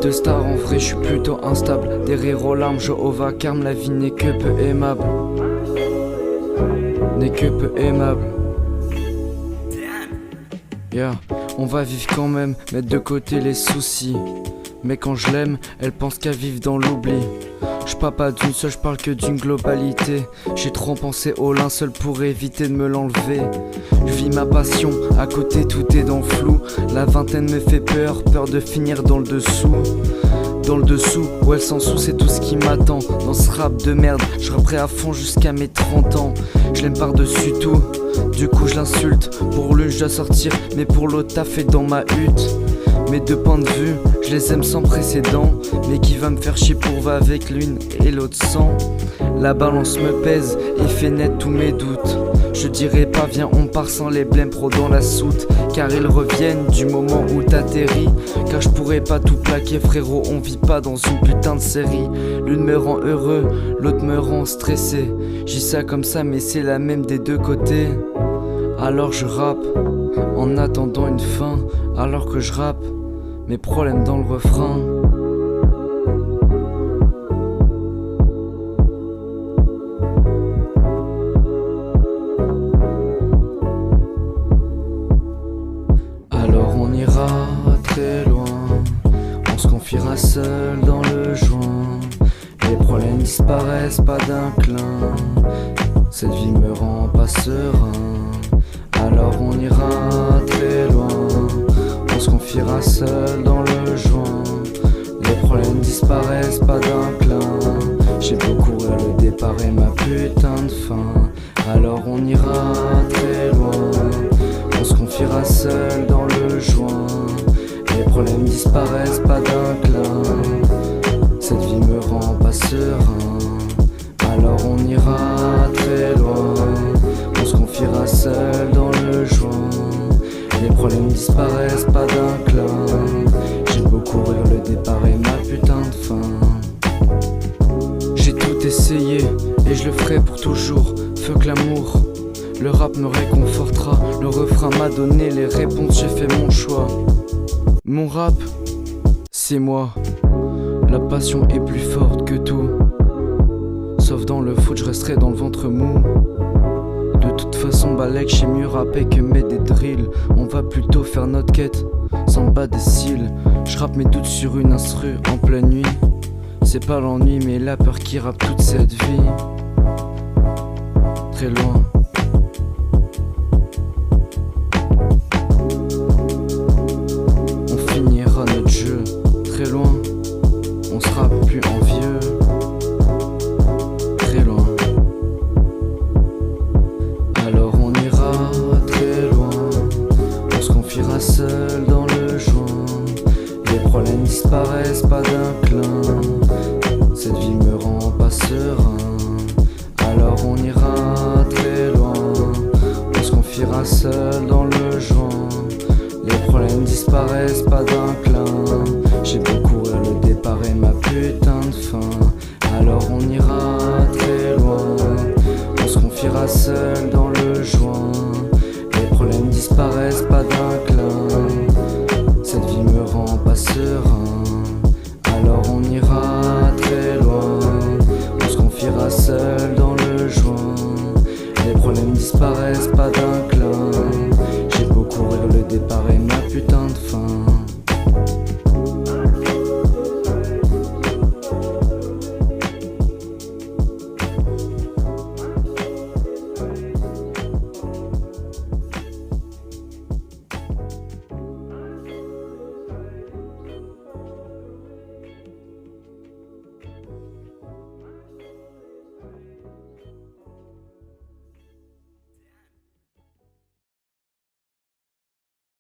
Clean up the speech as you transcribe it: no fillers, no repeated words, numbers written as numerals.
de star, en vrai je suis plutôt instable. Des rires aux larmes, je au vacarme, la vie n'est que peu aimable. N'est que peu aimable. Yeah, on va vivre quand même, mettre de côté les soucis. Mais quand je l'aime, elle pense qu'à vivre dans l'oubli. Je parle pas d'une seule, je parle que d'une globalité. J'ai trop pensé au linceul pour éviter de me l'enlever. Je vis ma passion, à côté tout est dans le flou. La vingtaine me fait peur, peur de finir dans le dessous. Dans le dessous, ouais, sans sous, c'est tout ce qui m'attend. Dans ce rap de merde, je rapperai à fond jusqu'à mes 30 ans. Je l'aime par-dessus tout, du coup je l'insulte. Pour l'une je dois sortir, mais pour l'autre t'as fait dans ma hutte. Mes deux points de vue, je les aime sans précédent. Mais qui va me faire chier pour va avec l'une et l'autre sans. La balance me pèse et fait naître tous mes doutes. Je dirais pas viens on part sans les blêmes pro dans la soute. Car ils reviennent du moment où t'atterris. Car je pourrais pas tout plaquer frérot, on vit pas dans une putain de série. L'une me rend heureux, l'autre me rend stressé. J'dis ça comme ça mais c'est la même des deux côtés. Alors je rappe, en attendant une fin. Alors que je rappe, mes problèmes dans le refrain. Alors on ira très loin, on se confiera seul dans le joint. Les problèmes disparaissent pas d'un clin, cette vie me rend pas serein. Alors on ira très loin, on se confiera seul dans le joint. Les problèmes disparaissent pas d'un clin. J'ai beau courir le départ et ma putain de fin. Alors on ira très loin, on se confiera seul dans le joint. Les problèmes disparaissent pas d'un clin, cette vie me rend pas serein. Alors on ira très loin, on se confiera seul dans le joint. Les problèmes disparaissent pas d'un clin. J'ai beau courir le départ et ma putain de fin. J'ai tout essayé et je le ferai pour toujours. Fuck l'amour, le rap me réconfortera. Le refrain m'a donné les réponses, j'ai fait mon choix. Mon rap, c'est moi. La passion est plus forte que tout. Sauf dans le foot, je resterai dans le ventre mou. De toute façon, balèque, j'ai mieux rappé que mettre des drills. On va plutôt faire notre quête, sans bas des cils. Je rappe mes doutes sur une instru en pleine nuit. C'est pas l'ennui, mais la peur qui rappe toute cette vie. Très loin. On finira notre jeu très loin. On sera plus envieux. Très loin. Alors on ira très loin, on se confiera seul dans le joint. Les problèmes disparaissent pas d'un clin, cette vie me rend pas serein. Alors on ira très loin, on se confiera seul dans le joint. Les problèmes disparaissent pas d'un clin. J'ai beau courir le départ et ma putain de fin. Alors on ira très loin, on se confiera seul dans le joint. Les problèmes disparaissent pas d'un clin, cette vie me rend pas serein. Alors on ira très loin, on se confiera seul dans le joint. Les problèmes disparaissent pas d'un